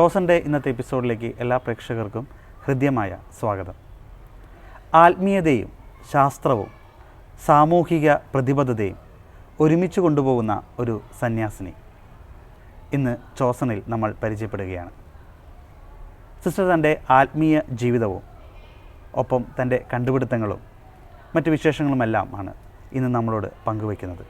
ചോസൻ്റെ ഇന്നത്തെ എപ്പിസോഡിലേക്ക് എല്ലാ പ്രേക്ഷകർക്കും ഹൃദ്യമായ സ്വാഗതം. ആത്മീയതയും ശാസ്ത്രവും സാമൂഹിക പ്രതിബദ്ധതയും ഒരുമിച്ച് കൊണ്ടുപോകുന്ന ഒരു സന്യാസിനി ഇന്ന് ചോസനിൽ നമ്മൾ പരിചയപ്പെടുകയാണ്. സിസ്റ്റർ തൻ്റെ ആത്മീയ ജീവിതവും ഒപ്പം തൻ്റെ കണ്ടുപിടുത്തങ്ങളും മറ്റ് വിശേഷങ്ങളുമെല്ലാം ആണ് ഇന്ന് നമ്മളോട് പങ്കുവയ്ക്കുന്നത്.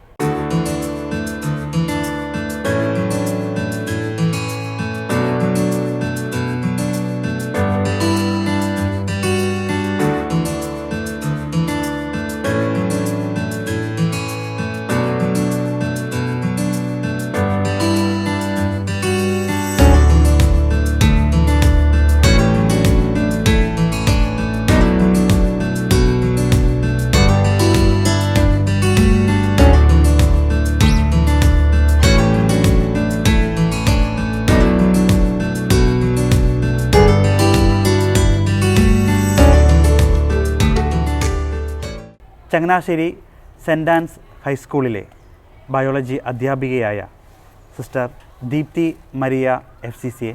ചങ്ങനാശ്ശേരി സെൻറ് ആൻസ് ഹൈസ്കൂളിലെ ബയോളജി അധ്യാപികയായ സിസ്റ്റർ ദീപ്തി മരിയ FCCയെ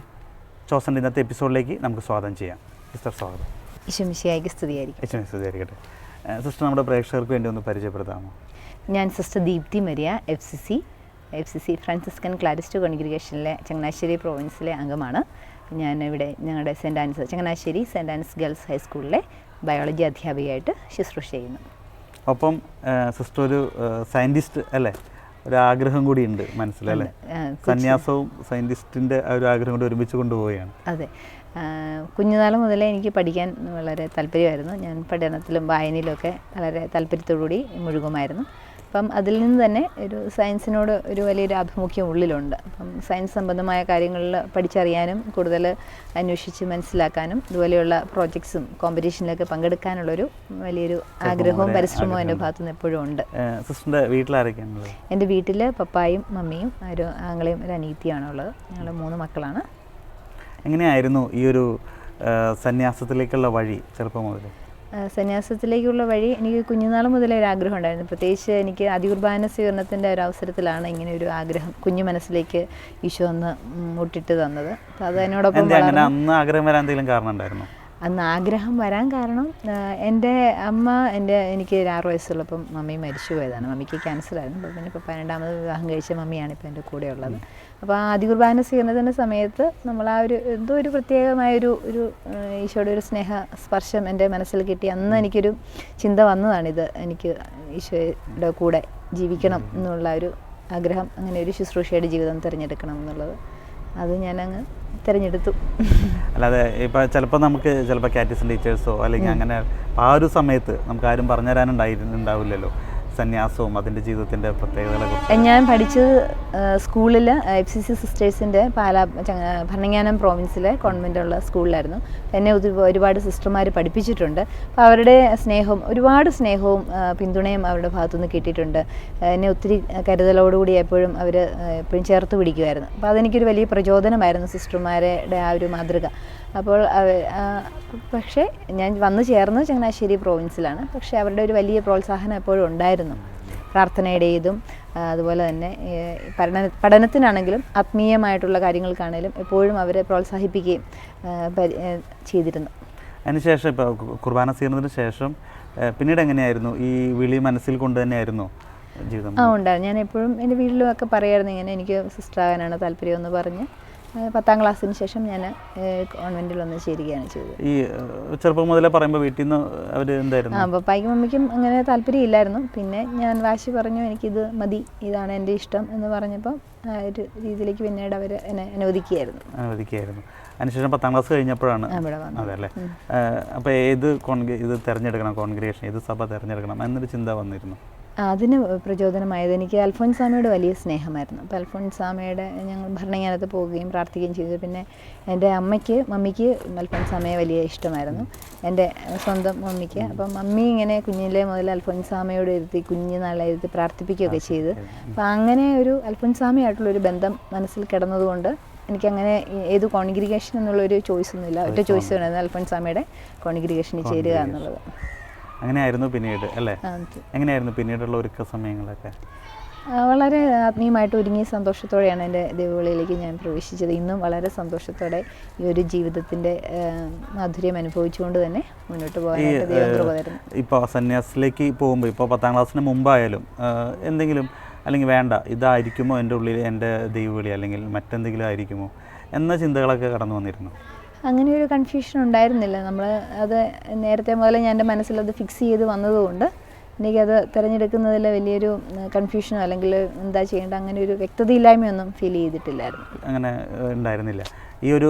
ചോസൻ്റെ ഇന്നത്തെ എപ്പിസോഡിലേക്ക് നമുക്ക് സ്വാഗതം ചെയ്യാം. സിസ്റ്റർ സ്വാഗതം. ഈശോമിശിഹായ്ക്ക് സ്തുതിയായിരിക്കട്ടെ. സിസ്റ്റർ നമ്മുടെ പ്രേക്ഷകർക്ക് വേണ്ടി ഒന്ന് പരിചയപ്പെടുത്താമോ? ഞാൻ sister Deepthi Maria FCC Franciscan Clarist കോൺഗ്രിഗേഷനിലെ ചങ്ങനാശ്ശേരി പ്രോവിൻസിലെ അംഗമാണ്. ഞാൻ ഇവിടെ ഞങ്ങളുടെ ചങ്ങനാശ്ശേരി സെൻറ് ആൻസ് ഗേൾസ് ഹൈസ്കൂളിലെ ബയോളജി അധ്യാപികയായിട്ട് ശുശ്രൂഷ ചെയ്യുന്നു. ഒപ്പം സിസ്റ്റർ ഒരു സയൻറ്റിസ്റ്റ് അല്ലേ? ഒരു ആഗ്രഹം കൂടി ഉണ്ട് മനസ്സിലല്ലേ? സന്യാസവും സയൻറ്റിസ്റ്റിൻ്റെ ഒരു ആഗ്രഹം കൂടി ഒരുമിച്ച് കൊണ്ടുപോവുകയാണ്. അതെ, കുഞ്ഞുനാൾ മുതലേ എനിക്ക് പഠിക്കാൻ വളരെ താല്പര്യമായിരുന്നു. ഞാൻ പഠനത്തിലും വായനയിലുമൊക്കെ വളരെ താല്പര്യത്തോടുകൂടി മുഴുകുമായിരുന്നു. അപ്പം അതിൽ നിന്ന് തന്നെ ഒരു സയൻസിനോട് ഒരു വലിയൊരു ആഭിമുഖ്യം ഉള്ളിലുണ്ട്. അപ്പം സയൻസ് സംബന്ധമായ കാര്യങ്ങളിൽ പഠിച്ചറിയാനും കൂടുതൽ അന്വേഷിച്ച് മനസ്സിലാക്കാനും ഇതുപോലെയുള്ള പ്രോജക്ട്സും കോമ്പറ്റീഷനിലൊക്കെ പങ്കെടുക്കാനുള്ളൊരു വലിയൊരു ആഗ്രഹവും പരിശ്രമവും എൻ്റെ ഭാഗത്തുനിന്ന് എപ്പോഴും ഉണ്ട്. സിസ്റ്ററിൻ്റെ വീട്ടിലാരൊക്കെയാണുള്ളത്? എൻ്റെ വീട്ടിൽ പപ്പായും മമ്മിയും ഒരു ആങ്ങളെയും ഒരു അനിയത്തിയാണ് ഉള്ളത്. ഞങ്ങൾ 3 മക്കളാണ്. എങ്ങനെയായിരുന്നു ഈ ഒരു സന്യാസത്തിലേക്കുള്ള വഴി ചെറുപ്പം മുതൽ? സന്യാസത്തിലേക്കുള്ള വഴി എനിക്ക് കുഞ്ഞുനാൾ മുതലേ ഒരു ആഗ്രഹം ഉണ്ടായിരുന്നു. പ്രത്യേകിച്ച് എനിക്ക് അതികുർബാന സ്വീകരണത്തിൻ്റെ ഒരു അവസരത്തിലാണ് ഇങ്ങനെ ഒരു ആഗ്രഹം കുഞ്ഞു മനസ്സിലേക്ക് ഈശോ ഒന്ന് മുട്ടിട്ട് തന്നത്. അപ്പോൾ അത് അതിനോടൊപ്പം അന്ന് ആഗ്രഹം വരാൻ എന്തെങ്കിലും കാരണം ഉണ്ടായിരുന്നു? അന്ന് ആഗ്രഹം വരാൻ കാരണം എൻ്റെ അമ്മ എനിക്ക് 6 വയസ്സുള്ളപ്പം മമ്മി മരിച്ചു പോയതാണ്. മമ്മിക്ക് ക്യാൻസറായിരുന്നു. അപ്പോൾ പിന്നെ ഇപ്പോൾ 12ാമത് വിവാഹം കഴിച്ച മമ്മിയാണ് ഇപ്പോൾ എൻ്റെ കൂടെ ഉള്ളത്. അപ്പോൾ ആ അതികുർബാന സ്വീകരണത്തിൻ്റെ സമയത്ത് നമ്മൾ ആ എന്തോ ഒരു പ്രത്യേകമായൊരു ഈശോയുടെ ഒരു സ്നേഹ സ്പർശം എൻ്റെ മനസ്സിൽ കിട്ടി. അന്ന് എനിക്കൊരു ചിന്ത വന്നതാണിത്, എനിക്ക് ഈശോയുടെ കൂടെ ജീവിക്കണം എന്നുള്ള ഒരു ആഗ്രഹം, അങ്ങനെ ഒരു ശുശ്രൂഷയുടെ ജീവിതം തിരഞ്ഞെടുക്കണം എന്നുള്ളത്. അത് ഞാനങ്ങ് തിരഞ്ഞെടുത്തു. അല്ലാതെ ഇപ്പോൾ ചിലപ്പോൾ കാറ്റഗിസം ടീച്ചേഴ്സോ അല്ലെങ്കിൽ അങ്ങനെ ആ ഒരു സമയത്ത് നമുക്ക് ആരും പറഞ്ഞു തരാനുണ്ടാവില്ലല്ലോ സന്യാസവും അതിൻ്റെ ജീവിതത്തിൻ്റെ പ്രത്യേകതകളെ. ഞാൻ പഠിച്ചത് സ്കൂളിൽ FCC സിസ്റ്റേഴ്സിൻ്റെ ഭരണങ്ങാനം പ്രോവിൻസിലെ കോൺവെൻറ്റുള്ള സ്കൂളിലായിരുന്നു. എന്നെ ഒരുപാട് സിസ്റ്റർമാർ പഠിപ്പിച്ചിട്ടുണ്ട്. അപ്പോൾ അവരുടെ ഒരുപാട് സ്നേഹവും പിന്തുണയും അവരുടെ ഭാഗത്തുനിന്ന് കിട്ടിയിട്ടുണ്ട്. എന്നെ ഒത്തിരി കരുതലോടുകൂടി എപ്പോഴും എപ്പോഴും ചേർത്ത് പിടിക്കുമായിരുന്നു. അപ്പോൾ അതെനിക്കൊരു വലിയ പ്രചോദനമായിരുന്നു, സിസ്റ്റർമാരുടെ ആ ഒരു മാതൃക. അപ്പോൾ പക്ഷേ ഞാൻ വന്നു ചേർന്നത് ചങ്ങനാശ്ശേരി പ്രോവിൻസിലാണ്. പക്ഷേ അവരുടെ ഒരു വലിയ പ്രോത്സാഹനം എപ്പോഴും ഉണ്ടായിരുന്നു. പ്രാർത്ഥനയുടേതും അതുപോലെ തന്നെ പഠനത്തിനാണെങ്കിലും ആത്മീയമായിട്ടുള്ള കാര്യങ്ങൾക്കാണെങ്കിലും എപ്പോഴും അവരെ പ്രോത്സാഹിപ്പിക്കുകയും ചെയ്തിരുന്നു. അതിനുശേഷം ഇപ്പോൾ കുർബാന സ്വീകരണത്തിന് ശേഷം പിന്നീട് എങ്ങനെയായിരുന്നു ഈ വിളി മനസ്സിൽ കൊണ്ട് തന്നെയായിരുന്നു ജീവിതം? ഉണ്ടായിരുന്നു. ഞാൻ എപ്പോഴും എൻ്റെ വീട്ടിലുമൊക്കെ പറയായിരുന്നു ഇങ്ങനെ എനിക്ക് സിസ്റ്ററാകാനാണ് താല്പര്യമെന്ന് പറഞ്ഞ് 10ാം ക്ലാസ്സിന് ശേഷം ഞാൻ കോൺവെൻറ്റിൽ വന്ന് ചേരുകയാണ് ചെയ്തത്. ഈ ചെറുപ്പം മുതലേ പറയുമ്പോൾ വീട്ടിൽ നിന്ന് അവർ എന്തായിരുന്നു? പപ്പായ്ക്കും മമ്മിക്കും അങ്ങനെ താല്പര്യമില്ലായിരുന്നു. പിന്നെ ഞാൻ വാശി പറഞ്ഞു എനിക്കിത് മതി, ഇതാണ് എൻ്റെ ഇഷ്ടം എന്ന് പറഞ്ഞപ്പോൾ ആ ഒരു രീതിയിലേക്ക് പിന്നീട് അവർ എന്നെ അനുവദിക്കുകയായിരുന്നു. അതിനുശേഷം 10ാം ക്ലാസ് കഴിഞ്ഞപ്പോഴാണ് അതല്ലേ? അപ്പോൾ ഇത് തിരഞ്ഞെടുക്കണം, കോൺഗ്രിഗേഷൻ ഏത് സഭ തിരഞ്ഞെടുക്കണം എന്നൊരു ചിന്ത വന്നിരുന്നു? അതിന് പ്രചോദനമായത് എനിക്ക് അൽഫോൻസാമയുടെ വലിയ സ്നേഹമായിരുന്നു. അപ്പോൾ അൽഫോൻസാമയുടെ ഞങ്ങൾ ഭരണങ്ങാനത്ത് പോവുകയും പ്രാർത്ഥിക്കുകയും ചെയ്തു. പിന്നെ എൻ്റെ മമ്മിക്ക് അൽഫോൻസാമയെ വലിയ ഇഷ്ടമായിരുന്നു, എൻ്റെ സ്വന്തം മമ്മിക്ക്. അപ്പം മമ്മി ഇങ്ങനെ കുഞ്ഞിലെ മുതൽ അൽഫോൻസാമയോട് ഇരുത്തി കുഞ്ഞുനാളെ ഇരുത്തി പ്രാർത്ഥിപ്പിക്കുകയൊക്കെ ചെയ്ത്. അപ്പോൾ അങ്ങനെ ഒരു അൽഫോൻസാമയായിട്ടുള്ളൊരു ബന്ധം മനസ്സിൽ കിടന്നതുകൊണ്ട് എനിക്കങ്ങനെ ഏത് കോൺഗ്രിഗേഷൻ എന്നുള്ളൊരു ചോയ്സൊന്നുമില്ല, ഒറ്റ ചോയ്സ് വേണം, അൽഫോൻസാമയുടെ കോൺഗ്രിഗേഷനിൽ ചേരുക എന്നുള്ളത്. അങ്ങനെയായിരുന്നു പിന്നീട് അല്ലേ? എങ്ങനെയായിരുന്നു പിന്നീടുള്ള ഒരുക്ക സമയങ്ങളൊക്കെ? വളരെ ആത്മീയമായിട്ട് ഒരുങ്ങി സന്തോഷത്തോടെയാണ് എൻ്റെ ദൈവവിളിയിലേക്ക് ഞാൻ പ്രവേശിച്ചത്. ഇന്നും വളരെ സന്തോഷത്തോടെ ഈ ഒരു ജീവിതത്തിൻ്റെ മാധുര്യം അനുഭവിച്ചുകൊണ്ട് തന്നെ മുന്നോട്ട് പോകാനായിട്ട് ദൈവം കൃപ തരുന്നു. ഇപ്പോൾ സന്യാസത്തിലേക്ക് പോകുമ്പോൾ ഇപ്പോൾ 10ാം ക്ലാസ്സിന് മുമ്പായാലും എന്തെങ്കിലും അല്ലെങ്കിൽ വേണ്ട ഇതായിരിക്കുമോ എൻ്റെ ഉള്ളിൽ എൻ്റെ ദൈവവിളി അല്ലെങ്കിൽ മറ്റെന്തെങ്കിലും ആയിരിക്കുമോ എന്ന ചിന്തകളൊക്കെ കടന്നു വന്നിരുന്നു? അങ്ങനെ ഒരു കൺഫ്യൂഷൻ ഉണ്ടായിരുന്നില്ല. നമ്മൾ അത് നേരത്തെ മുതലേ ഞാൻ എൻ്റെ മനസ്സിലത് ഫിക്സ് ചെയ്ത് വന്നതുകൊണ്ട് എനിക്കത് തിരഞ്ഞെടുക്കുന്നതിൽ വലിയൊരു കൺഫ്യൂഷനോ അല്ലെങ്കിൽ എന്താ ചെയ്യേണ്ട അങ്ങനെ ഒരു വ്യക്തതയില്ലായ്മയൊന്നും ഫീൽ ചെയ്തിട്ടില്ലായിരുന്നു. അങ്ങനെ ഉണ്ടായിരുന്നില്ല. ഈ ഒരു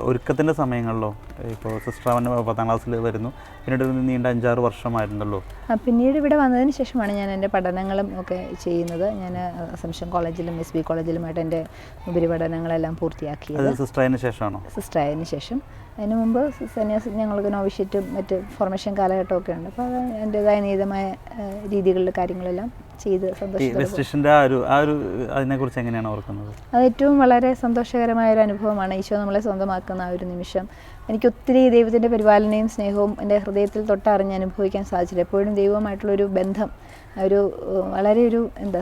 ഒരുക്കത്തിൻ്റെ സമയങ്ങളിലോ ഇപ്പോൾ സിസ്റ്റർ 10ാം ക്ലാസ്സിൽ വരുന്നു, പിന്നീട് ഒരു നീണ്ട 5-6 വർഷമായിരുന്നല്ലോ. പിന്നീട് ഇവിടെ വന്നതിന് ശേഷമാണ് ഞാൻ എൻ്റെ പഠനങ്ങളും ഒക്കെ ചെയ്യുന്നത്. ഞാൻ അസംഷൻ കോളേജിലും SB കോളേജിലുമായിട്ട് എൻ്റെ ഉപരിപഠനങ്ങളെല്ലാം പൂർത്തിയാക്കിയത്. സിസ്റ്റർ ആയതിനു ശേഷമാണോ? സിസ്റ്റർ ആയതിനു ശേഷം. അതിന് മുമ്പ് സന്യാസം ഞങ്ങൾക്ക് നോവിഷ്യറ്റും മറ്റ് ഫോർമേഷൻ കാലഘട്ടമൊക്കെ ഉണ്ട്. അപ്പോൾ അത് എൻ്റേതായ നീതമായ രീതികളിൽ കാര്യങ്ങളെല്ലാം ചെയ്ത് സന്തോഷിച്ചിട്ടുണ്ട്. അതിനെക്കുറിച്ച് എങ്ങനെയാണ് ഓർക്കുന്നത്? അത് ഏറ്റവും വളരെ സന്തോഷകരമായ ഒരു അനുഭവമാണ്. ഈശോ നമ്മളെ സ്വന്തമാക്കുന്ന ആ ഒരു നിമിഷം എനിക്ക് ഒത്തിരി ദൈവത്തിൻ്റെ പരിപാലനയും സ്നേഹവും എൻ്റെ ഹൃദയത്തിൽ തൊട്ടറിഞ്ഞ് അനുഭവിക്കാൻ സാധിച്ചില്ല. എപ്പോഴും ദൈവവുമായിട്ടുള്ളൊരു ബന്ധം, വളരെ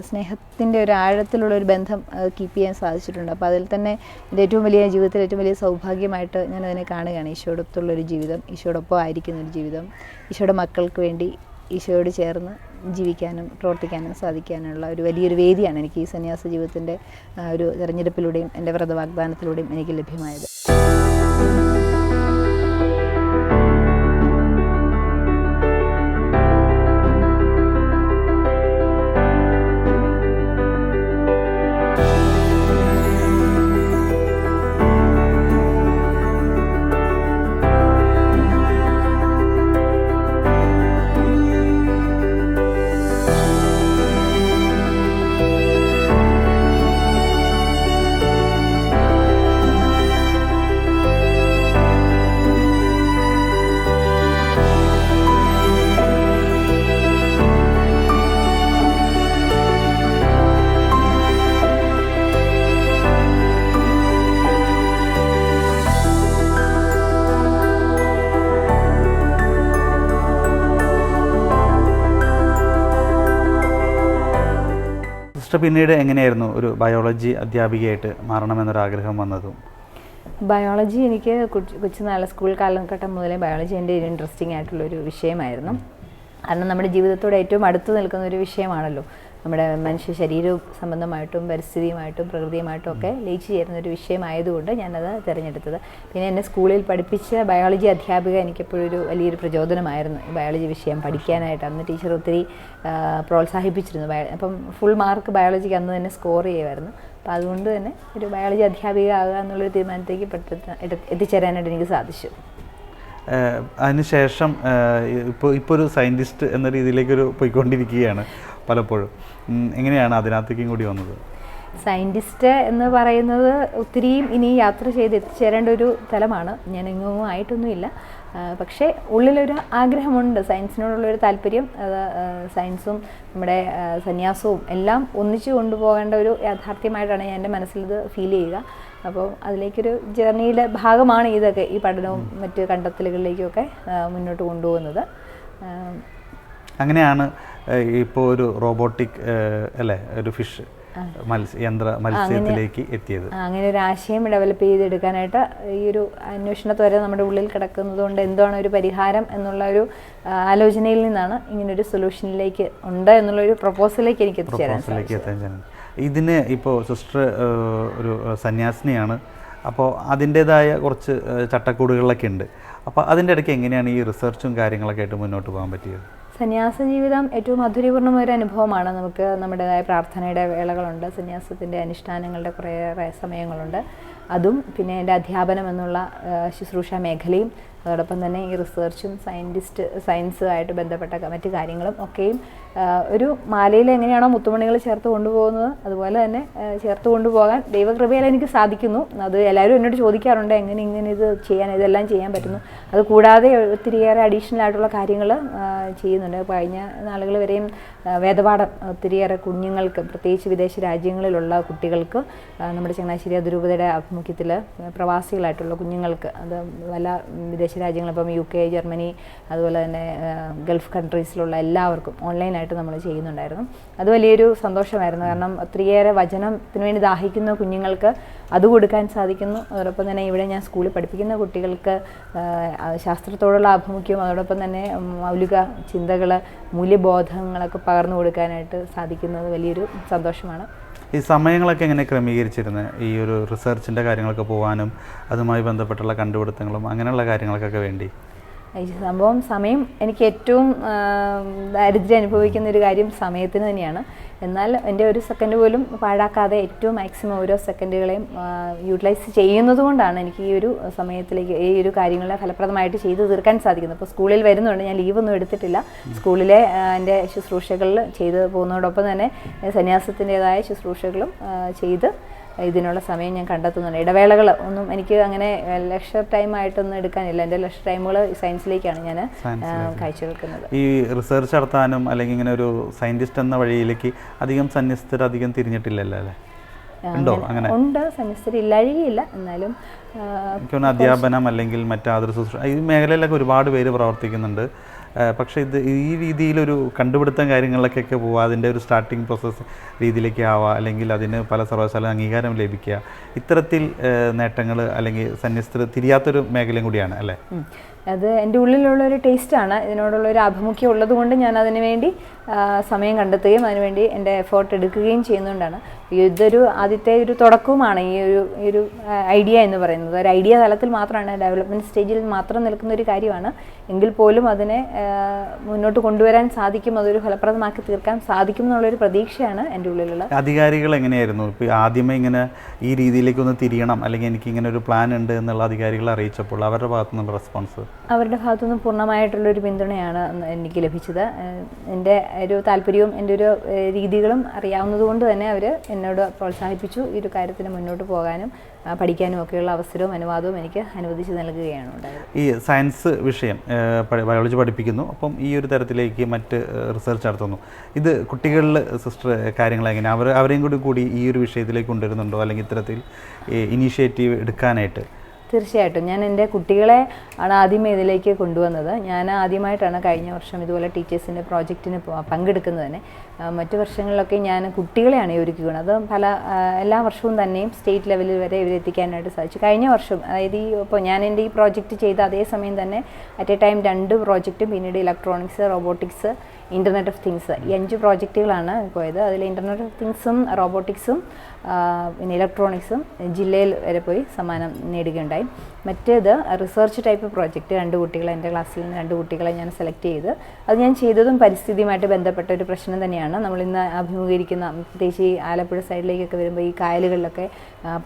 സ്നേഹത്തിൻ്റെ ഒരു ആഴത്തിലുള്ളൊരു ബന്ധം കീപ്പ് ചെയ്യാൻ സാധിച്ചിട്ടുണ്ട്. അപ്പോൾ അതിൽ തന്നെ എൻ്റെ ഏറ്റവും വലിയ ജീവിതത്തിൽ ഏറ്റവും വലിയ സൗഭാഗ്യമായിട്ട് ഞാനതിനെ കാണുകയാണ്. ഈശോടൊത്തുള്ളൊരു ജീവിതം, ഈശോടൊപ്പം ആയിരിക്കുന്നൊരു ജീവിതം, ഈശോയുടെ മക്കൾക്ക് വേണ്ടി ഈശോയോട് ചേർന്ന് ജീവിക്കാനും പ്രവർത്തിക്കാനും സാധിക്കാനുള്ള ഒരു വലിയൊരു വേദിയാണ് എനിക്ക് ഈ സന്യാസ ജീവിതത്തിൻ്റെ ഒരു തെരഞ്ഞെടുപ്പിലൂടെയും എൻ്റെ വ്രതവാഗ്ദാനത്തിലൂടെയും എനിക്ക് ലഭ്യമായത്. സിസ്റ്റർ പിന്നീട് എങ്ങനെയായിരുന്നു ഒരു ബയോളജി അധ്യാപികയായിട്ട് മാറണമെന്നൊരാഗ്രഹം വന്നതും? ബയോളജി എനിക്ക് കൊച്ചുനാൾ സ്കൂൾ കാലഘട്ടം മുതലേ ബയോളജി എൻ്റെ ഒരു ഇൻട്രസ്റ്റിംഗ് ആയിട്ടുള്ളൊരു വിഷയമായിരുന്നു. കാരണം നമ്മുടെ ജീവിതത്തോട് ഏറ്റവും അടുത്ത് നിൽക്കുന്ന ഒരു വിഷയമാണല്ലോ. നമ്മുടെ മനുഷ്യ ശരീര സംബന്ധമായിട്ടും പരിസ്ഥിതിയുമായിട്ടും പ്രകൃതിയുമായിട്ടും ഒക്കെ ലയിച്ചു ചേരുന്ന ഒരു വിഷയമായതുകൊണ്ട് ഞാനത് തിരഞ്ഞെടുത്തത്. പിന്നെ എന്നെ സ്കൂളിൽ പഠിപ്പിച്ച ബയോളജി അധ്യാപിക എനിക്കെപ്പോഴും ഒരു വലിയൊരു പ്രചോദനമായിരുന്നു ഈ ബയോളജി വിഷയം പഠിക്കാനായിട്ട്. അന്ന് ടീച്ചർ ഒത്തിരി പ്രോത്സാഹിപ്പിച്ചിരുന്നു. അപ്പം ഫുൾ മാർക്ക് ബയോളജിക്ക് അന്ന് തന്നെ സ്കോർ ചെയ്യുമായിരുന്നു. അപ്പോൾ അതുകൊണ്ട് തന്നെ ഒരു ബയോളജി അധ്യാപിക ആകുക എന്നുള്ളൊരു തീരുമാനത്തേക്ക് എത്തിച്ചേരാനായിട്ട് എനിക്ക് സാധിച്ചു. അതിനുശേഷം ഇപ്പോൾ ഒരു സയൻറ്റിസ്റ്റ് എന്ന രീതിയിലേക്കൊരു പോയിക്കൊണ്ടിരിക്കുകയാണ് പലപ്പോഴും. എങ്ങനെയാണ് അതിനകത്തേക്കും കൂടി വന്നത്? സയൻറ്റിസ്റ്റ് എന്ന് പറയുന്നത് ഒത്തിരിയും ഇനി യാത്ര ചെയ്ത് എത്തിച്ചേരേണ്ട ഒരു തലമാണ്. ഞാൻ എങ്ങും ആയിട്ടൊന്നുമില്ല. പക്ഷേ ഉള്ളിലൊരു ആഗ്രഹമുണ്ട്, സയൻസിനോടുള്ളൊരു താല്പര്യം. സയൻസും നമ്മുടെ സന്യാസവും എല്ലാം ഒന്നിച്ചു കൊണ്ടുപോകേണ്ട ഒരു യാഥാർത്ഥ്യമായിട്ടാണ് ഞാൻ എൻ്റെ മനസ്സിലിത് ഫീൽ ചെയ്യുക. അപ്പോൾ അതിലേക്കൊരു ജേർണിയുടെ ഭാഗമാണ് ഇതൊക്കെ, ഈ പഠനവും മറ്റ് കണ്ടെത്തലുകളിലേക്കൊക്കെ മുന്നോട്ട് കൊണ്ടുപോകുന്നത്. അങ്ങനെയാണ് ഇപ്പോൾ ഒരു റോബോട്ടിക് അല്ലേ, ഒരു ഫിഷ് മത്സ്യത്തിലേക്ക് എത്തിയത്. അങ്ങനെ ഒരു ആശയം ഡെവലപ്പ് ചെയ്തെടുക്കാനായിട്ട് ഈ ഒരു അന്വേഷണത്വരെ നമ്മുടെ ഉള്ളിൽ കിടക്കുന്നത് കൊണ്ട് എന്താണ് ഒരു പരിഹാരം എന്നുള്ള ഒരു ആലോചനയിൽ നിന്നാണ് ഇങ്ങനൊരു സൊല്യൂഷനിലേക്ക് ഉണ്ട് എന്നുള്ളൊരു പ്രപ്പോസലിലേക്ക് എനിക്ക് എത്തിച്ചേരാൻ. ഇതിന് ഇപ്പോൾ സിസ്റ്റർ ഒരു സന്യാസിനിയാണ്. അപ്പോൾ അതിൻ്റേതായ കുറച്ച് ചട്ടക്കൂടുകളിലൊക്കെ ഉണ്ട്. അപ്പോൾ അതിൻ്റെ ഇടയ്ക്ക് എങ്ങനെയാണ് ഈ റിസർച്ചും കാര്യങ്ങളൊക്കെ ആയിട്ട് മുന്നോട്ട് പോകാൻ പറ്റിയത്? സന്യാസ ജീവിതം ഏറ്റവും മധുരപൂർണ്ണമായ ഒരു അനുഭവമാണ്. നമുക്ക് നമ്മുടേതായ പ്രാർത്ഥനയുടെ വേളകളുണ്ട്, സന്യാസത്തിൻ്റെ അനുഷ്ഠാനങ്ങളുടെ കുറേയേറെ സമയങ്ങളുണ്ട്. അതും പിന്നെ എൻ്റെ അധ്യാപനം എന്നുള്ള ശുശ്രൂഷ മേഖലയും അതോടൊപ്പം തന്നെ ഈ റിസർച്ചും സയൻസുമായിട്ട് ബന്ധപ്പെട്ട മറ്റു കാര്യങ്ങളും ഒക്കെയും ഒരു മാലയിൽ എങ്ങനെയാണോ മുത്തുമണികൾ ചേർത്ത് കൊണ്ടുപോകുന്നത് അതുപോലെ തന്നെ ചേർത്ത് കൊണ്ടുപോകാൻ ദൈവകൃപയാൽ എനിക്ക് സാധിക്കുന്നു. അത് എല്ലാവരും എന്നോട് ചോദിക്കാറുണ്ട്, ഇങ്ങനെ ഇതെല്ലാം ചെയ്യാൻ പറ്റുന്നു. അത് കൂടാതെ ഒത്തിരിയേറെ അഡീഷണൽ ആയിട്ടുള്ള കാര്യങ്ങൾ ചെയ്യുന്നുണ്ട്. കഴിഞ്ഞ നാളുകൾ വരെയും വേദപാഠം ഒത്തിരിയേറെ കുഞ്ഞുങ്ങൾക്ക്, പ്രത്യേകിച്ച് വിദേശ രാജ്യങ്ങളിലുള്ള കുട്ടികൾക്ക്, നമ്മുടെ ചങ്ങനാശ്ശേരി അതിരൂപതയുടെ ആഭിമുഖ്യത്തിൽ പ്രവാസികളായിട്ടുള്ള കുഞ്ഞുങ്ങൾക്ക്, അത് പല വിദേശ വിദേശ രാജ്യങ്ങൾ, ഇപ്പം UK, ജർമ്മനി, അതുപോലെ തന്നെ ഗൾഫ് കൺട്രീസിലുള്ള എല്ലാവർക്കും ഓൺലൈനായിട്ട് നമ്മൾ ചെയ്യുന്നുണ്ടായിരുന്നു. അത് വലിയൊരു സന്തോഷമായിരുന്നു. കാരണം ഒത്തിരിയേറെ വചനത്തിന് വേണ്ടി ദാഹിക്കുന്ന കുഞ്ഞുങ്ങൾക്ക് അത് കൊടുക്കാൻ സാധിക്കുന്നു. അതോടൊപ്പം തന്നെ ഇവിടെ ഞാൻ സ്കൂളിൽ പഠിപ്പിക്കുന്ന കുട്ടികൾക്ക് ശാസ്ത്രത്തോടുള്ള ആഭിമുഖ്യവും അതോടൊപ്പം തന്നെ മൗലിക ചിന്തകൾ, മൂല്യബോധങ്ങളൊക്കെ പകർന്നു കൊടുക്കാനായിട്ട് സാധിക്കുന്നത് വലിയൊരു സന്തോഷമാണ്. ഈ സമയങ്ങളൊക്കെ എങ്ങനെ ക്രമീകരിച്ചിരുന്നത് ഈ ഒരു റിസർച്ചിൻ്റെ കാര്യങ്ങളൊക്കെ പോകാനും അതുമായി ബന്ധപ്പെട്ടുള്ള കണ്ടുപിടുത്തങ്ങളും അങ്ങനെയുള്ള കാര്യങ്ങൾക്കൊക്കെ വേണ്ടി? ഈ സമയം എനിക്ക് ഏറ്റവും ദാരിദ്ര്യം അനുഭവിക്കുന്ന ഒരു കാര്യം സമയത്തിന് തന്നെയാണ്. എന്നാൽ എൻ്റെ ഒരു സെക്കൻഡ് പോലും പാഴാക്കാതെ ഏറ്റവും മാക്സിമം ഓരോ സെക്കൻഡുകളെയും യൂട്ടിലൈസ് ചെയ്യുന്നത് കൊണ്ടാണ് എനിക്ക് ഈ ഒരു സമയത്തിലേക്ക് ഈ ഒരു കാര്യങ്ങളെ ഫലപ്രദമായിട്ട് ചെയ്തു തീർക്കാൻ സാധിക്കുന്നത്. ഇപ്പോൾ സ്കൂളിൽ വരുന്നുണ്ട്, ഞാൻ ലീവൊന്നും എടുത്തിട്ടില്ല. സ്കൂളിലെ എൻ്റെ ശുശ്രൂഷകളിൽ ചെയ്ത് പോകുന്നതോടൊപ്പം തന്നെ സന്യാസത്തിൻ്റെതായ ശുശ്രൂഷകളും ചെയ്ത് ഇതിനുള്ള സമയം ഞാൻ കണ്ടെത്തുന്നുണ്ട്. ഇടവേളകൾ ഒന്നും എനിക്ക് അങ്ങനെ ലെഷർ ടൈം ആയിട്ടൊന്നും എടുക്കാനില്ല. എൻ്റെ ലെഷർ ടൈമുകൾ സയൻസിലേക്കാണ് ഞാൻ കാഴ്ചവെക്കുന്നത്. ഈ റിസർച്ച് നടത്താനും അല്ലെങ്കിൽ ഇങ്ങനെ ഒരു സയൻറ്റിസ്റ്റ് എന്ന വഴിയിലേക്ക് അധികം സന്യസ്തർ അധികം തിരിഞ്ഞിട്ടില്ലല്ലോ അല്ലേ? ഉണ്ടോ? അങ്ങനെ ഉണ്ട്, സന്യസ്തർ ഇല്ലാഴികയില്ല. എന്നാലും എനിക്കൊന്ന് അധ്യാപനം അല്ലെങ്കിൽ മറ്റാതൊരു ശുശ്രൂഷ ഈ മേഖലയിലൊക്കെ ഒരുപാട് പേര് പ്രവർത്തിക്കുന്നുണ്ട്. പക്ഷേ ഇത് ഈ രീതിയിലൊരു കണ്ടുപിടുത്തം കാര്യങ്ങളിലേക്കൊക്കെ പോവുക, അതിൻ്റെ ഒരു സ്റ്റാർട്ടിങ് പ്രോസസ്സ് രീതിയിലേക്ക് ആവുക, അല്ലെങ്കിൽ അതിന് പല സർവകലാശാല അംഗീകാരം ലഭിക്കുക, ഇത്തരത്തിൽ നേട്ടങ്ങൾ അല്ലെങ്കിൽ സന്യസ്തർ തിരിയാത്തൊരു മേഖലയും കൂടിയാണ് അല്ലേ? അത് എൻ്റെ ഉള്ളിലുള്ളൊരു ടേസ്റ്റാണ്. ഇതിനോടുള്ളൊരു ആഭിമുഖ്യം ഉള്ളത് കൊണ്ട് ഞാൻ അതിനു വേണ്ടി സമയം കണ്ടെത്തുകയും അതിനുവേണ്ടി എൻ്റെ എഫേർട്ട് എടുക്കുകയും ചെയ്യുന്നതുകൊണ്ടാണ്. ഇതൊരു ആദ്യത്തെ ഒരു തുടക്കവുമാണ് ഈ ഒരു ഐഡിയ എന്ന് പറയുന്നത്. ഒരു ഐഡിയ തലത്തിൽ മാത്രമാണ്, ഡെവലപ്മെൻറ്റ് സ്റ്റേജിൽ മാത്രം നിൽക്കുന്ന ഒരു കാര്യമാണ്. എങ്കിൽ പോലും അതിനെ മുന്നോട്ട് കൊണ്ടുവരാൻ സാധിക്കും, അതൊരു ഫലപ്രദമാക്കി തീർക്കാൻ സാധിക്കും എന്നുള്ളൊരു പ്രതീക്ഷയാണ് എൻ്റെ ഉള്ളിലുള്ള. അധികാരികൾ എങ്ങനെയായിരുന്നു ഇപ്പോൾ ആദ്യമേ ഇങ്ങനെ ഈ രീതിയിലേക്കൊന്ന് തിരിയണം അല്ലെങ്കിൽ എനിക്ക് ഇങ്ങനെ ഒരു പ്ലാൻ ഉണ്ട് എന്നുള്ള അധികാരികളെ അറിയിച്ചപ്പോൾ അവരുടെ ഭാഗത്തു നിന്നുള്ള റെസ്പോൺസ്? അവരുടെ ഭാഗത്തുനിന്ന് പൂർണ്ണമായിട്ടുള്ളൊരു പിന്തുണയാണ് എനിക്ക് ലഭിച്ചത്. എൻ്റെ ഒരു താല്പര്യവും എൻ്റെ ഒരു രീതികളും അറിയാവുന്നത് കൊണ്ട് തന്നെ അവർ എന്നോട് പ്രോത്സാഹിപ്പിച്ചു. ഈ ഒരു കാര്യത്തിന് മുന്നോട്ട് പോകാനും പഠിക്കാനും ഒക്കെയുള്ള അവസരവും അനുവാദവും എനിക്ക് അനുവദിച്ച് നൽകുകയാണ് ഉണ്ടായത്. ഈ സയൻസ് വിഷയം ബയോളജി പഠിപ്പിക്കുന്നു, അപ്പം ഈ ഒരു തരത്തിലേക്ക് മറ്റ് റിസർച്ച് നടത്തുന്നു. ഇത് കുട്ടികളിൽ സിസ്റ്റർ കാര്യങ്ങൾ എങ്ങനെ അവരെയും കൂടി ഈ ഒരു വിഷയത്തിലേക്ക് കൊണ്ടുവരുന്നുണ്ടോ, അല്ലെങ്കിൽ ഇത്തരത്തിൽ ഇനീഷ്യേറ്റീവ് എടുക്കാനായിട്ട്? തീർച്ചയായിട്ടും ഞാൻ എൻ്റെ കുട്ടികളെ ആണ് ആദ്യമേ ഇതിലേക്ക് കൊണ്ടുവന്നത്. ഞാൻ ആദ്യമായിട്ടാണ് കഴിഞ്ഞ വർഷം ഇതുപോലെ ടീച്ചേഴ്സിൻ്റെ പ്രോജക്റ്റിന് പങ്കെടുക്കുന്നത് തന്നെ. മറ്റു വർഷങ്ങളിലൊക്കെ ഞാൻ കുട്ടികളെയാണ് ഒരുക്കുകയാണ്. അത് എല്ലാ വർഷവും തന്നെയും സ്റ്റേറ്റ് ലെവലിൽ വരെ ഇവരെത്തിക്കാനായിട്ട് സാധിച്ചു. കഴിഞ്ഞ വർഷം, അതായത് ഇപ്പോൾ ഞാൻ എൻ്റെ ഈ പ്രോജക്റ്റ് ചെയ്ത അതേ സമയം തന്നെ അറ്റ് എ ടൈം 2 പ്രോജക്റ്റും പിന്നീട് electronics, robotics, internet of things, ഈ 5 പ്രോജക്റ്റുകളാണ് പോയത്. അതിൽ ഇൻ്റർനെറ്റ് ഓഫ് തിങ്സും റോബോട്ടിക്സും പിന്നെ ഇലക്ട്രോണിക്സും ജില്ലയിൽ വരെ പോയി സമ്മാനം നേടുകയുണ്ടായി. മറ്റേത് റിസർച്ച് ടൈപ്പ് പ്രോജക്റ്റ് 2 കുട്ടികളെ, എൻ്റെ ക്ലാസ്സിൽ നിന്ന് 2 കുട്ടികളെ ഞാൻ സെലക്ട് ചെയ്ത് അത് ഞാൻ ചെയ്തതും പരിസ്ഥിതിയുമായിട്ട് ബന്ധപ്പെട്ട ഒരു പ്രശ്നം തന്നെയാണ്. നമ്മളിന്ന് അഭിമുഖീകരിക്കുന്ന, പ്രത്യേകിച്ച് ഈ ആലപ്പുഴ സൈഡിലേക്കൊക്കെ വരുമ്പോൾ ഈ കായലുകളിലൊക്കെ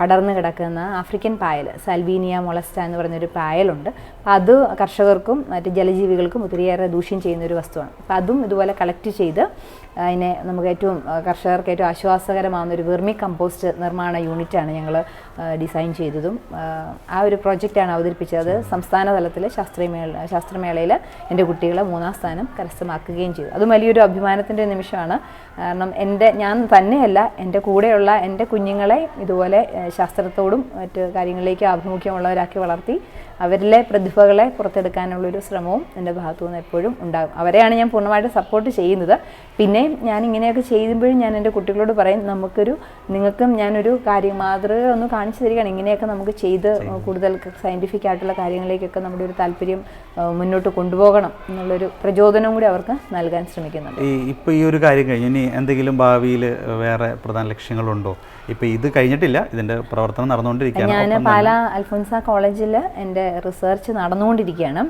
പടർന്നു കിടക്കുന്ന ആഫ്രിക്കൻ പായൽ, സാൽവീനിയ മൊളസ്റ്റ എന്ന് പറയുന്നൊരു പായലുണ്ട്. അപ്പോൾ അത് കർഷകർക്കും മറ്റ് ജലജീവികൾക്കും ഒത്തിരിയേറെ ദൂഷ്യം ചെയ്യുന്നൊരു വസ്തുവാണ്. അപ്പോൾ അതും ഇതുപോലെ കളക്ട് ചെയ്ത് അതിനെ നമുക്ക് കർഷകർക്ക് ഏറ്റവും ആശ്വാസകരമാകുന്ന ഒരു വെർമി കമ്പോസ്റ്റ് നിർമ്മാണ യൂണിറ്റാണ് ഞങ്ങൾ ഡിസൈൻ ചെയ്തതും ആ ഒരു പ്രോജക്റ്റാണ് അവതരിപ്പിച്ചത്. അത് സംസ്ഥാന തലത്തിൽ ശാസ്ത്രമേളയിൽ എൻ്റെ കുട്ടികൾ 3ാം സ്ഥാനം കരസ്ഥമാക്കുകയും ചെയ്തു. അതും വലിയൊരു അഭിമാനത്തിൻ്റെ നിമിഷമാണ്. കാരണം ഞാൻ തന്നെയല്ല, എൻ്റെ കൂടെയുള്ള എൻ്റെ കുഞ്ഞുങ്ങളെ ഇതുപോലെ ശാസ്ത്രത്തോടും മറ്റ് കാര്യങ്ങളിലേക്ക് ആഭിമുഖ്യമുള്ളവരാക്കി വളർത്തി അവരിലെ പ്രതിഭകളെ പുറത്തെടുക്കാനുള്ളൊരു ശ്രമവും എൻ്റെ ഭാഗത്തു നിന്ന് എപ്പോഴും ഉണ്ടാകും. അവരെയാണ് ഞാൻ പൂർണ്ണമായിട്ട് സപ്പോർട്ട് ചെയ്യുന്നത്. പിന്നെയും ഞാൻ ഇങ്ങനെയൊക്കെ ചെയ്യുമ്പോഴും ഞാൻ എൻ്റെ കുട്ടികളോട് പറയും, നിങ്ങൾക്കും ഞാനൊരു കാര്യം മാതൃക ഒന്ന് കാണിച്ചു തരികയാണ്. ഇങ്ങനെയൊക്കെ നമുക്ക് ചെയ്ത് കൂടുതൽ സയൻറ്റിഫിക് ആയിട്ടുള്ള കാര്യങ്ങളിലേക്കൊക്കെ നമ്മുടെ ഒരു താല്പര്യം മുന്നോട്ട് കൊണ്ടുപോകണം എന്നുള്ളൊരു പ്രചോദനം കൂടി അവർക്ക് നൽകാൻ ശ്രമിക്കുന്നുണ്ട്. ഇപ്പോൾ ഈ ഒരു കാര്യം കഴിഞ്ഞ് ഇനി എന്തെങ്കിലും ഭാവിയിൽ വേറെ പ്രധാന ലക്ഷ്യങ്ങളുണ്ടോ? ഇപ്പോൾ ഇത് കഴിഞ്ഞിട്ടില്ല, ഇതിൻ്റെ പ്രവർത്തനം നടന്നുകൊണ്ടിരിക്കുകയാണ്. ഞാൻ പാലാ അൽഫോൻസ കോളേജിൽ എൻ്റെ റിസർച്ച് നടന്നുകൊണ്ടിരിക്കുകയാണ്.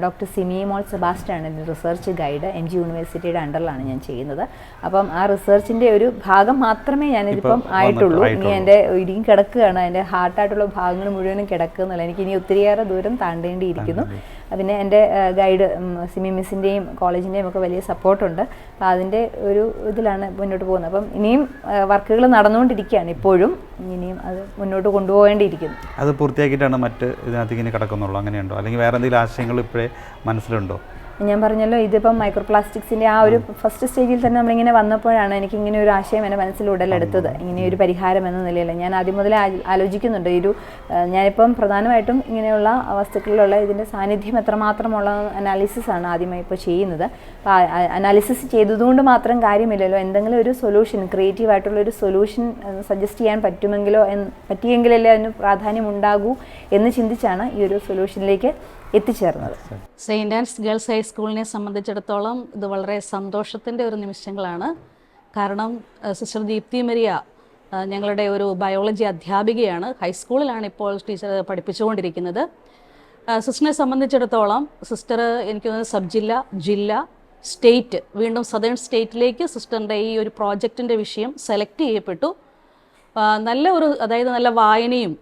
ഡോക്ടർ സിമി മോൾ സെബാസ്റ്റ്യാണ് എൻ്റെ റിസർച്ച് ഗൈഡ്. MG യൂണിവേഴ്സിറ്റിയുടെ അണ്ടറിലാണ് ഞാൻ ചെയ്യുന്നത്. അപ്പം ആ റിസർച്ചിൻ്റെ ഒരു ഭാഗം മാത്രമേ ഞാനിതിപ്പം ആയിട്ടുള്ളൂ. ഇനി എൻ്റെ ഇടിയും കിടക്കുകയാണ്, എൻ്റെ ഹാർട്ടായിട്ടുള്ള ഭാഗങ്ങൾ മുഴുവനും കിടക്കുന്നില്ല. എനിക്ക് ഇനി ഒത്തിരിയേറെ ദൂരം താണ്ടേണ്ടിയിരിക്കുന്നു. പിന്നെ എൻ്റെ ഗൈഡ് സിമി മിസ്സിൻ്റെയും കോളേജിൻ്റെയും ഒക്കെ വലിയ സപ്പോർട്ടുണ്ട്. അപ്പോൾ അതിൻ്റെ ഒരു ഇതിലാണ് മുന്നോട്ട് പോകുന്നത്. അപ്പം ഇനിയും വർക്കുകൾ നടന്നുകൊണ്ടിരിക്കുകയാണ് ഇപ്പോഴും. ഇനിയും അത് മുന്നോട്ട് കൊണ്ടുപോകേണ്ടിയിരിക്കുന്നു. അത് പൂർത്തിയാക്കിയിട്ടാണ് മറ്റ് ഇതിനകത്ത് ഇങ്ങനെ കിടക്കുന്നുള്ളൂ, അങ്ങനെയുണ്ടോ? അല്ലെങ്കിൽ വേറെ എന്തെങ്കിലും ആശയങ്ങൾ ഇപ്പോഴേ മനസ്സിലുണ്ടോ? ഞാൻ പറഞ്ഞല്ലോ ഇതിപ്പം മൈക്രോ പ്ലാസ്റ്റിക്സിൻ്റെ ആ ഒരു ഫസ്റ്റ് സ്റ്റേജിൽ തന്നെ നമ്മളിങ്ങനെ വന്നപ്പോഴാണ് എനിക്ക് ഇങ്ങനെ ഒരു ആശയം എൻ്റെ മനസ്സിൽ ഉടലെടുത്തത്, ഇങ്ങനെ ഒരു പരിഹാരം എന്ന നിലയിൽ. ഞാൻ ആദ്യം മുതലേ ആലോചിക്കുന്നുണ്ട് ഞാനിപ്പം പ്രധാനമായിട്ടും ഇങ്ങനെയുള്ള വസ്തുക്കളിലുള്ള ഇതിൻ്റെ സാന്നിധ്യം എത്രമാത്രമുള്ള അനാലിസിസാണ് ആദ്യമായി ഇപ്പോൾ ചെയ്യുന്നത്. അപ്പോൾ അനാലിസിസ് ചെയ്തതുകൊണ്ട് മാത്രം കാര്യമില്ലല്ലോ, എന്തെങ്കിലും ഒരു സൊല്യൂഷൻ, ക്രിയേറ്റീവായിട്ടുള്ളൊരു സൊല്യൂഷൻ സജസ്റ്റ് ചെയ്യാൻ പറ്റിയെങ്കിലല്ലേ അതിന് പ്രാധാന്യം ഉണ്ടാകൂ എന്ന് ചിന്തിച്ചാണ് ഈ ഒരു സൊല്യൂഷനിലേക്ക് എത്തിച്ചേർന്നത്. സെയിൻറ് ആൻസ് ഗേൾസ് ഹൈസ്കൂളിനെ സംബന്ധിച്ചിടത്തോളം ഇത് വളരെ സന്തോഷത്തിൻ്റെ ഒരു നിമിഷങ്ങളാണ്. കാരണം സിസ്റ്റർ ദീപ്തി മരിയ ഞങ്ങളുടെ ഒരു ബയോളജി അധ്യാപികയാണ്. ഹൈസ്കൂളിലാണ് ഇപ്പോൾ ടീച്ചർ പഠിപ്പിച്ചുകൊണ്ടിരിക്കുന്നത്. സിസ്റ്ററിനെ സംബന്ധിച്ചിടത്തോളം സിസ്റ്റർ എനിക്ക് തോന്നുന്നത് സബ് ജില്ല, ജില്ല, സ്റ്റേറ്റ്, വീണ്ടും സദേൺ സ്റ്റേറ്റിലേക്ക് സിസ്റ്ററിൻ്റെ ഈ ഒരു പ്രോജക്റ്റിൻ്റെ വിഷയം സെലക്ട് ചെയ്യപ്പെട്ടു. അതായത് നല്ല വായനയും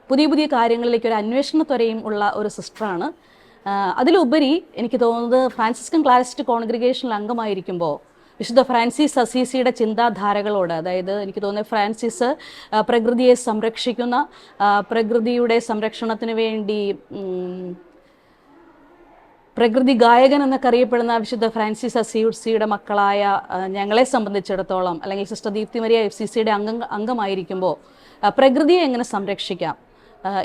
പുതിയ പുതിയ കാര്യങ്ങളിലേക്ക് ഒരു അന്വേഷണത്വരയും ഉള്ള ഒരു സിസ്റ്ററാണ്. അതിലുപരി എനിക്ക് തോന്നുന്നത് ഫ്രാൻസിസ്കൻ ക്ലാരിസ്റ്റ് കോൺഗ്രിഗേഷനിൽ അംഗമായിരിക്കുമ്പോൾ വിശുദ്ധ ഫ്രാൻസിസ് അസീസിയുടെ ചിന്താധാരകളോട്, അതായത് എനിക്ക് തോന്നുന്നത് ഫ്രാൻസിസ് പ്രകൃതിയെ സംരക്ഷിക്കുന്ന, പ്രകൃതിയുടെ സംരക്ഷണത്തിന് വേണ്ടി പ്രകൃതി ഗായകൻ എന്നൊക്കെ അറിയപ്പെടുന്ന വിശുദ്ധ ഫ്രാൻസിസ് അസീസിയുടെ മക്കളായ ഞങ്ങളെ സംബന്ധിച്ചിടത്തോളം, അല്ലെങ്കിൽ സിസ്റ്റർ ദീപ്തി മരിയ FCCയുടെ അംഗമായിരിക്കുമ്പോൾ പ്രകൃതിയെ എങ്ങനെ സംരക്ഷിക്കാം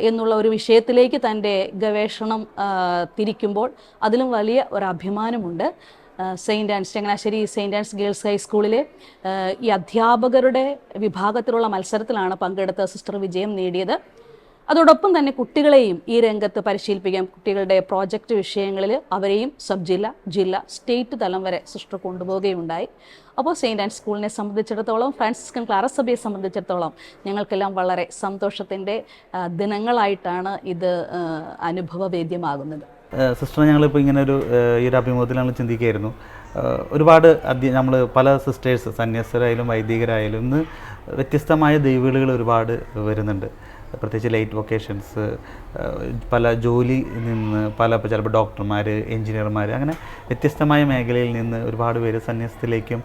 എന്നുള്ള ഒരു വിഷയത്തിലേക്ക് തൻ്റെ ഗവേഷണം തിരിക്കുമ്പോൾ അതിലും വലിയ ഒരു അഭിമാനമുണ്ട്. ചങ്ങനാശ്ശേരി സെയിൻറ് ആൻസ് ഗേൾസ് ഹൈസ്കൂളിലെ ഈ അധ്യാപകരുടെ വിഭാഗത്തിലുള്ള മത്സരത്തിലാണ് പങ്കെടുത്ത സിസ്റ്റർ വിജയം നേടിയത്. അതോടൊപ്പം തന്നെ കുട്ടികളെയും ഈ രംഗത്ത് പരിശീലിപ്പിക്കാം. കുട്ടികളുടെ പ്രോജക്റ്റ് വിഷയങ്ങളിൽ അവരെയും സബ് ജില്ല, ജില്ല, സ്റ്റേറ്റ് തലം വരെ സിസ്റ്റർ കൊണ്ടുപോവുകയുണ്ടായി. അപ്പോൾ സെയിൻറ് ആൻസ് സ്കൂളിനെ സംബന്ധിച്ചിടത്തോളം, ഫ്രാൻസിസ്കൻ ക്ലാരസ് സഭയെ സംബന്ധിച്ചിടത്തോളം ഞങ്ങൾക്കെല്ലാം വളരെ സന്തോഷത്തിൻ്റെ ദിനങ്ങളായിട്ടാണ് ഇത് അനുഭവവേദ്യമാകുന്നത്. സിസ്റ്റർ ഞങ്ങളിപ്പോൾ ഇങ്ങനെ ഈ ഒരു അഭിമുഖത്തിൽ ഞങ്ങൾ ചിന്തിക്കുകയായിരുന്നു. ഒരുപാട് നമ്മൾ പല സിസ്റ്റേഴ്സ്, സന്യാസരായാലും വൈദികരായാലും ഇന്ന് വ്യത്യസ്തമായ ദൈവവിളികൾ ഒരുപാട് വരുന്നുണ്ട്. പ്രത്യേകിച്ച് ലൈറ്റ് വൊക്കേഷൻസ്, പല ജോലി നിന്ന് ചിലപ്പോൾ ഡോക്ടർമാർ, എൻജിനീയർമാർ, അങ്ങനെ വ്യത്യസ്തമായ മേഖലയിൽ നിന്ന് ഒരുപാട് പേര് സന്യാസത്തിലേക്കും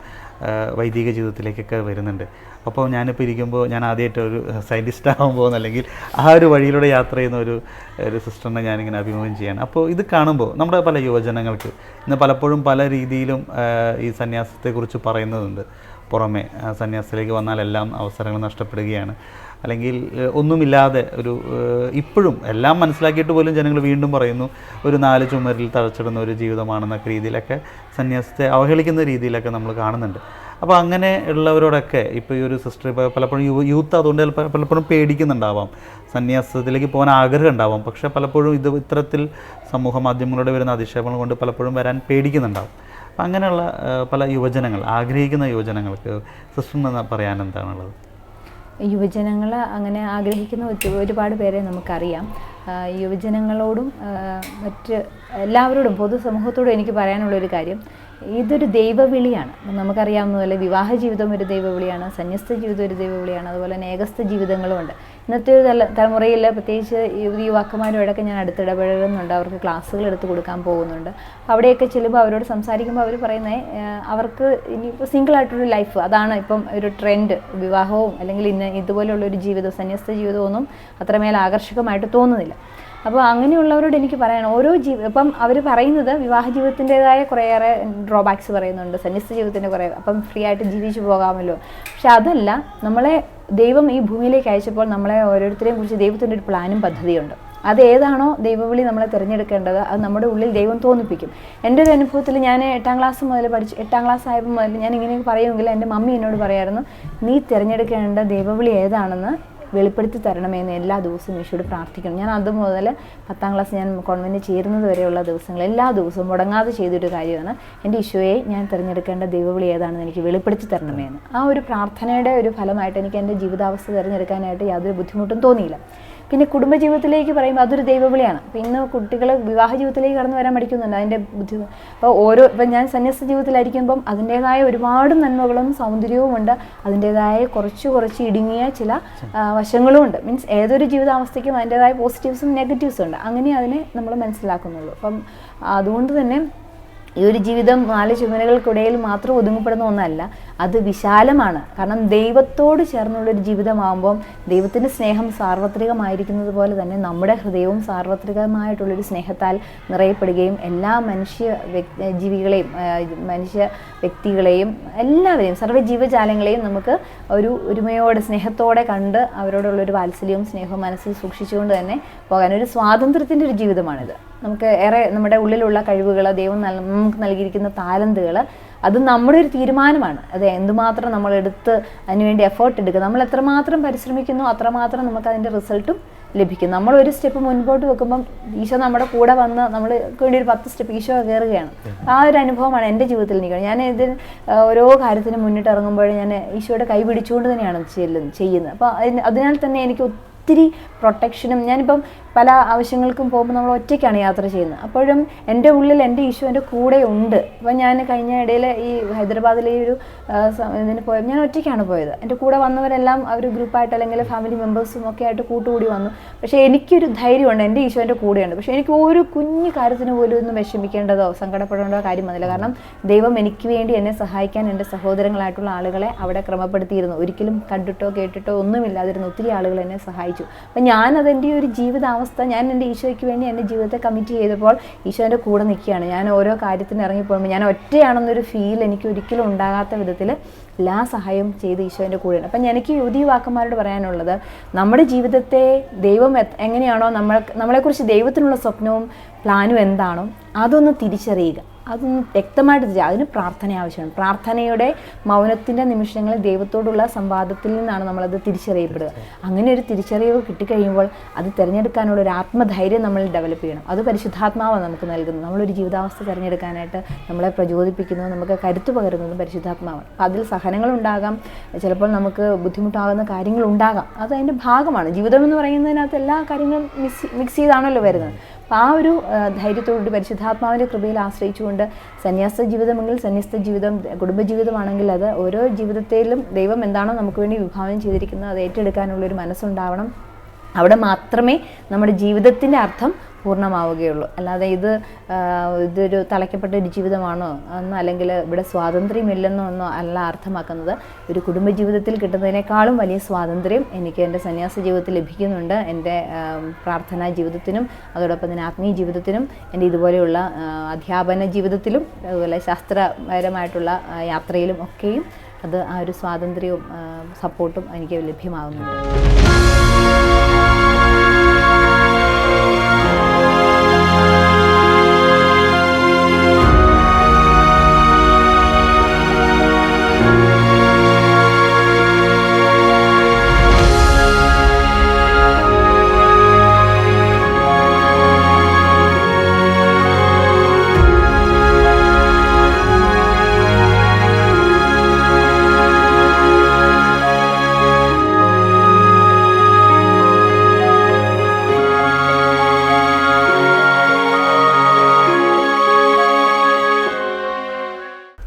വൈദിക ജീവിതത്തിലേക്കൊക്കെ വരുന്നുണ്ട്. അപ്പോൾ ഞാനിപ്പോൾ ഇരിക്കുമ്പോൾ ഞാൻ ആദ്യമായിട്ട് ഒരു സയൻറ്റിസ്റ്റ് ആകാൻ പോകുന്ന, അല്ലെങ്കിൽ ആ ഒരു വഴിയിലൂടെ യാത്ര ചെയ്യുന്ന ഒരു സിസ്റ്ററിനെ ഞാനിങ്ങനെ അഭിമുഖം ചെയ്യാണ്. അപ്പോൾ ഇത് കാണുമ്പോൾ നമ്മുടെ പല യുവജനങ്ങൾക്ക് ഇന്ന് പലപ്പോഴും പല രീതിയിലും ഈ സന്യാസത്തെക്കുറിച്ച് പറയുന്നതുണ്ട്. പുറമെ സന്യാസത്തിലേക്ക് വന്നാൽ എല്ലാം അവസരങ്ങൾ നഷ്ടപ്പെടുകയാണ്, അല്ലെങ്കിൽ ഒന്നുമില്ലാതെ ഇപ്പോഴും എല്ലാം മനസ്സിലാക്കിയിട്ട് പോലും ജനങ്ങൾ വീണ്ടും പറയുന്നു ഒരു 4 ചുമരിൽ തഴച്ചിടുന്ന ഒരു ജീവിതമാണെന്നൊക്കെ രീതിയിലൊക്കെ സന്യാസത്തെ അവഹേളിക്കുന്ന രീതിയിലൊക്കെ നമ്മൾ കാണുന്നുണ്ട്. അപ്പോൾ അങ്ങനെ ഉള്ളവരോടൊക്കെ ഇപ്പോൾ ഈ ഒരു സിസ്റ്റർ പലപ്പോഴും യൂത്ത് അതുകൊണ്ട് പലപ്പോഴും പേടിക്കുന്നുണ്ടാവാം, സന്യാസത്തിലേക്ക് പോകാൻ ആഗ്രഹം ഉണ്ടാവാം. പക്ഷേ പലപ്പോഴും ഇത്തരത്തിൽ സമൂഹ മാധ്യമങ്ങളുടെ വരുന്ന അധിക്ഷേപങ്ങൾ കൊണ്ട് പലപ്പോഴും വരാൻ പേടിക്കുന്നുണ്ടാവും. അപ്പം അങ്ങനെയുള്ള പല ആഗ്രഹിക്കുന്ന യുവജനങ്ങൾക്ക് സിസ്റ്ററിന് പറയാൻ എന്താണുള്ളത്? യുവജനങ്ങൾ അങ്ങനെ ആഗ്രഹിക്കുന്ന ഒരുപാട് പേരെ നമുക്കറിയാം. യുവജനങ്ങളോടും മറ്റ് എല്ലാവരോടും, പൊതുസമൂഹത്തോടും എനിക്ക് പറയാനുള്ളൊരു കാര്യം, ഇതൊരു ദൈവവിളിയാണ്. നമുക്കറിയാവുന്നതുപോലെ വിവാഹ ജീവിതം ഒരു ദൈവവിളിയാണ്, സന്യസ്ത ജീവിതം ഒരു ദൈവവിളിയാണ്, അതുപോലെ തന്നെ ഏകസ്ഥ ജീവിതങ്ങളുമുണ്ട്. ഇന്നത്തെ ഒരു തലമുറയിൽ പ്രത്യേകിച്ച് യുവാക്കന്മാരോടൊക്കെ ഞാൻ അടുത്തിടപഴകുന്നുണ്ട്, അവർക്ക് ക്ലാസ്സുകൾ എടുത്ത് കൊടുക്കാൻ പോകുന്നുണ്ട്. അവിടെയൊക്കെ ചെല്ലുമ്പോൾ അവരോട് സംസാരിക്കുമ്പോൾ അവർ പറയുന്നത് അവർക്ക് ഇനിയിപ്പോൾ സിംഗിളായിട്ടൊരു ലൈഫ്, അതാണ് ഇപ്പം ഒരു ട്രെൻഡ്. വിവാഹവും അല്ലെങ്കിൽ ഇതുപോലെയുള്ളൊരു ജീവിതം, സന്യസ്ത ജീവിതമൊന്നും അത്രമേൽ ആകർഷകമായിട്ട് തോന്നുന്നില്ല. അപ്പോൾ അങ്ങനെയുള്ളവരോട് എനിക്ക് പറയാൻ ഇപ്പം അവർ പറയുന്നത് വിവാഹ ജീവിതത്തിൻ്റെതായ കുറേയേറെ ഡ്രോബാക്സ് പറയുന്നുണ്ട്, സന്യസ്ത ജീവിതത്തിൻ്റെ കുറേ, അപ്പം ഫ്രീ ആയിട്ട് ജീവിച്ചു പോകാമല്ലോ. പക്ഷെ അതല്ല, നമ്മളെ ദൈവം ഈ ഭൂമിയിലേക്ക് അയച്ചപ്പോൾ നമ്മളെ ഓരോരുത്തരെയും കുറിച്ച് ദൈവത്തിൻ്റെ ഒരു പ്ലാനും പദ്ധതിയുണ്ട്. അത് ഏതാണോ ദൈവവിളി നമ്മളെ തിരഞ്ഞെടുക്കേണ്ടത് അത് നമ്മുടെ ഉള്ളിൽ ദൈവം തോന്നിപ്പിക്കും. എൻ്റെ ഒരു അനുഭവത്തിൽ ഞാൻ 8ാം ക്ലാസ് മുതൽ 8ാം ക്ലാസ് ആയപ്പോൾ മുതൽ ഞാൻ ഇങ്ങനെ പറയുമെങ്കിൽ എൻ്റെ മമ്മി എന്നോട് പറയായിരുന്നു, നീ തിരഞ്ഞെടുക്കേണ്ട ദൈവവിളി ഏതാണെന്ന് വെളിപ്പെടുത്തി തരണമെന്ന് എല്ലാ ദിവസവും ഈശോയോട് പ്രാർത്ഥിക്കണം. ഞാൻ അതുമുതൽ 10ാം ക്ലാസ് ഞാൻ കോൺവെൻറ്റിൽ ചേരുന്നത് വരെയുള്ള ദിവസങ്ങൾ എല്ലാ ദിവസവും മുടങ്ങാതെ ചെയ്തൊരു കാര്യമാണ്, എൻ്റെ ഈശോയെ ഞാൻ തിരഞ്ഞെടുക്കേണ്ട ദൈവവിളി ഏതാണെന്ന് എനിക്ക് വെളിപ്പെടുത്തി തരണമെന്ന്. ആ ഒരു പ്രാർത്ഥനയുടെ ഒരു ഫലമായിട്ട് എനിക്ക് എൻ്റെ ജീവിതാവസ്ഥ തിരഞ്ഞെടുക്കാനായിട്ട് യാതൊരു ബുദ്ധിമുട്ടും തോന്നിയില്ല. പിന്നെ കുടുംബജീവിതത്തിലേക്ക് പറയുമ്പോൾ അതൊരു ദൈവവിളിയാണ്. അപ്പോൾ ഇന്ന് കുട്ടികൾ വിവാഹ ജീവിതത്തിലേക്ക് കടന്നു വരാൻ പഠിക്കുന്നുണ്ട്, അതിൻ്റെ ബുദ്ധിമുട്ട്. അപ്പോൾ ഇപ്പം ഞാൻ സന്യസ്ത ജീവിതത്തിലായിരിക്കുമ്പം അതിൻ്റേതായ ഒരുപാട് നന്മകളും സൗന്ദര്യവും ഉണ്ട്, അതിൻ്റേതായ കുറച്ച് ഇടുങ്ങിയ ചില വശങ്ങളും ഉണ്ട്. മീൻസ് ഏതൊരു ജീവിതാവസ്ഥയ്ക്കും അതിൻ്റേതായ പോസിറ്റീവ്സും നെഗറ്റീവ്സും ഉണ്ട്. അങ്ങനെ അതിനെ നമ്മൾ മനസ്സിലാക്കുന്നുള്ളൂ. അപ്പം അതുകൊണ്ട് തന്നെ ഈ ഒരു ജീവിതം 4 ചുമരുകൾക്കിടയിൽ മാത്രം ഒതുങ്ങപ്പെടുന്ന ഒന്നല്ല, അത് വിശാലമാണ്. കാരണം ദൈവത്തോട് ചേർന്നുള്ളൊരു ജീവിതമാകുമ്പം ദൈവത്തിൻ്റെ സ്നേഹം സാർവത്രികമായിരിക്കുന്നത് പോലെ തന്നെ നമ്മുടെ ഹൃദയവും സാർവത്രികമായിട്ടുള്ളൊരു സ്നേഹത്താൽ നിറയപ്പെടുകയും എല്ലാ ജീവികളെയും മനുഷ്യ വ്യക്തികളെയും എല്ലാവരെയും സർവ്വജീവജാലങ്ങളെയും നമുക്ക് ഒരു ഒരുമയോടെ സ്നേഹത്തോടെ കണ്ട് അവരോടുള്ളൊരു വാത്സല്യവും സ്നേഹവും മനസ്സിൽ സൂക്ഷിച്ചുകൊണ്ട് തന്നെ പോകാൻ ഒരു സ്വാതന്ത്ര്യത്തിൻ്റെ ഒരു ജീവിതമാണിത്. നമുക്ക് ഏറെ നമ്മുടെ ഉള്ളിലുള്ള കഴിവുകൾ, ദൈവം നമുക്ക് നൽകിയിരിക്കുന്ന താലന്തുകൾ, അത് നമ്മുടെ ഒരു തീരുമാനമാണ്. അത് എന്തുമാത്രം നമ്മളെടുത്ത് അതിനുവേണ്ടി എഫേർട്ട് എടുക്കുക, നമ്മൾ എത്രമാത്രം പരിശ്രമിക്കുന്നു അത്രമാത്രം നമുക്ക് അതിൻ്റെ റിസൾട്ടും ലഭിക്കും. നമ്മളൊരു സ്റ്റെപ്പ് മുൻപോട്ട് വെക്കുമ്പം ഈശോ നമ്മുടെ കൂടെ വന്ന് നമ്മൾക്ക് വേണ്ടി ഒരു 10 സ്റ്റെപ്പ് ഈശോ കയറുകയാണ്. ആ ഒരു അനുഭവമാണ് എൻ്റെ ജീവിതത്തിൽ എനിക്ക്. ഞാൻ ഇതിന് ഓരോ കാര്യത്തിന് മുന്നിട്ട് ഇറങ്ങുമ്പോൾ ഞാൻ ഈശോയുടെ കൈ പിടിച്ചുകൊണ്ട് തന്നെയാണ് ചെയ്യുന്നത്. അപ്പോൾ അതിനാൽ തന്നെ എനിക്ക് ഒത്തിരി പ്രൊട്ടക്ഷനും, ഞാനിപ്പം പല ആവശ്യങ്ങൾക്കും പോകുമ്പോൾ നമ്മൾ ഒറ്റയ്ക്കാണ് യാത്ര ചെയ്യുന്നത്. അപ്പോഴും എൻ്റെ ഉള്ളിൽ എൻ്റെ ഈശോ എൻ്റെ കൂടെ ഉണ്ട്. അപ്പം ഞാൻ കഴിഞ്ഞ ഇടയിൽ ഈ ഹൈദരാബാദിലെ ഒരു ഇതിന് പോയപ്പോൾ ഞാൻ ഒറ്റയ്ക്കാണ് പോയത്. എൻ്റെ കൂടെ വന്നവരെല്ലാം അവർ ഗ്രൂപ്പായിട്ട് അല്ലെങ്കിൽ ഫാമിലി മെമ്പേഴ്സും ഒക്കെ ആയിട്ട് കൂട്ടുകൂടി വന്നു. പക്ഷേ എനിക്കൊരു ധൈര്യമുണ്ട്, എൻ്റെ ഈശോ എൻ്റെ കൂടെയുണ്ട്. പക്ഷേ എനിക്ക് ഒരു കുഞ്ഞു കാര്യത്തിന് പോലും ഒന്നും വിഷമിക്കേണ്ടതോ സങ്കടപ്പെടേണ്ടതോ കാര്യം വന്നില്ല. കാരണം ദൈവം എനിക്ക് വേണ്ടി എന്നെ സഹായിക്കാൻ എൻ്റെ സഹോദരങ്ങളായിട്ടുള്ള ആളുകളെ അവിടെ ക്രമപ്പെടുത്തിയിരുന്നു. ഒരിക്കലും കണ്ടിട്ടോ കേട്ടിട്ടോ ഒന്നുമില്ലാതിരുന്ന ഒത്തിരി ആളുകൾ എന്നെ സഹായിച്ചു. അപ്പം ഞാനതെൻ്റെ ഒരു ജീവിതാവസ്ഥ, ഞാൻ എൻ്റെ ഈശോയ്ക്ക് വേണ്ടി എൻ്റെ ജീവിതത്തെ കമ്മിറ്റ് ചെയ്തപ്പോൾ ഈശോ എൻ്റെ കൂടെ നിൽക്കുകയാണ്. ഞാൻ ഓരോ കാര്യത്തിന് ഇറങ്ങിപ്പോകുമ്പോൾ ഞാൻ ഒറ്റയാണെന്നൊരു ഫീൽ എനിക്ക് ഒരിക്കലും ഉണ്ടാകാത്ത വിധത്തിൽ എല്ലാ സഹായവും ചെയ്ത് ഈശോൻ്റെ കൂടെയാണ്. അപ്പം എനിക്ക് യുവതീവാക്കന്മാരോട് പറയാനുള്ളത്, നമ്മുടെ ജീവിതത്തെ ദൈവം എങ്ങനെയാണോ നമ്മളെക്കുറിച്ച് ദൈവത്തിനുള്ള സ്വപ്നവും പ്ലാനും എന്താണോ അതൊന്ന് തിരിച്ചറിയുക, അതൊന്ന് വ്യക്തമായിട്ട് അതിന് പ്രാർത്ഥന ആവശ്യമാണ്. പ്രാർത്ഥനയുടെ മൗനത്തിൻ്റെ നിമിഷങ്ങളിൽ ദൈവത്തോടുള്ള സംവാദത്തിൽ നിന്നാണ് നമ്മളത് തിരിച്ചറിയപ്പെടുക. അങ്ങനെ ഒരു തിരിച്ചറിവ് കിട്ടിക്കഴിയുമ്പോൾ അത് തിരഞ്ഞെടുക്കാനുള്ള ഒരു ആത്മധൈര്യം നമ്മൾ ഡെവലപ്പ് ചെയ്യണം. അത് പരിശുദ്ധാത്മാവാണ് നമുക്ക് നൽകുന്നത്. നമ്മളൊരു ജീവിതാവസ്ഥ തിരഞ്ഞെടുക്കാനായിട്ട് നമ്മളെ പ്രചോദിപ്പിക്കുന്നതും നമുക്ക് കരുത്ത് പകരുന്നതും പരിശുദ്ധാത്മാവാണ്. അതിൽ സഹനങ്ങളുണ്ടാകാം, ചിലപ്പോൾ നമുക്ക് ബുദ്ധിമുട്ടാകുന്ന കാര്യങ്ങളുണ്ടാകാം, അത് അതിൻ്റെ ഭാഗമാണ്. ജീവിതം എന്ന് പറയുന്നതിനകത്ത് എല്ലാ കാര്യങ്ങളും മിക്സ് ചെയ്താണല്ലോ വരുന്നത്. അപ്പോൾ ആ ഒരു ധൈര്യത്തോടുകൂടി പരിശുദ്ധാത്മാവിൻ്റെ കൃപയിൽ ആശ്രയിച്ചുകൊണ്ട് സന്യാസ ജീവിതമെങ്കിൽ സന്യസ്ത ജീവിതം, കുടുംബജീവിതമാണെങ്കിൽ അത് ഓരോ ജീവിതത്തിലും ദൈവം എന്താണോ നമുക്ക് വേണ്ടി വിഭാവനം ചെയ്തിരിക്കുന്നത് അത് ഏറ്റെടുക്കാനുള്ളൊരു മനസ്സുണ്ടാവണം. അവിടെ മാത്രമേ നമ്മുടെ ജീവിതത്തിൻ്റെ അർത്ഥം പൂർണ്ണമാവുകയുള്ളൂ. അല്ലാതെ ഇതൊരു തളയ്ക്കപ്പെട്ട ഒരു ജീവിതമാണോ എന്നോ അല്ലെങ്കിൽ ഇവിടെ സ്വാതന്ത്ര്യമില്ലെന്നോ എന്നോ അല്ല അർത്ഥമാക്കുന്നത്. ഒരു കുടുംബജീവിതത്തിൽ കിട്ടുന്നതിനേക്കാളും വലിയ സ്വാതന്ത്ര്യം എനിക്ക് എൻ്റെ സന്യാസ ജീവിതത്തിൽ ലഭിക്കുന്നുണ്ട്. എൻ്റെ പ്രാർത്ഥനാ ജീവിതത്തിനും അതോടൊപ്പം തന്നെ ആത്മീയ ജീവിതത്തിനും എൻ്റെ ഇതുപോലെയുള്ള അധ്യാപന ജീവിതത്തിലും അതുപോലെ ശാസ്ത്രപരമായിട്ടുള്ള യാത്രയിലും ഒക്കെയും അത് ആ ഒരു സ്വാതന്ത്ര്യവും സപ്പോർട്ടും എനിക്ക് ലഭ്യമാകുന്നുണ്ട്.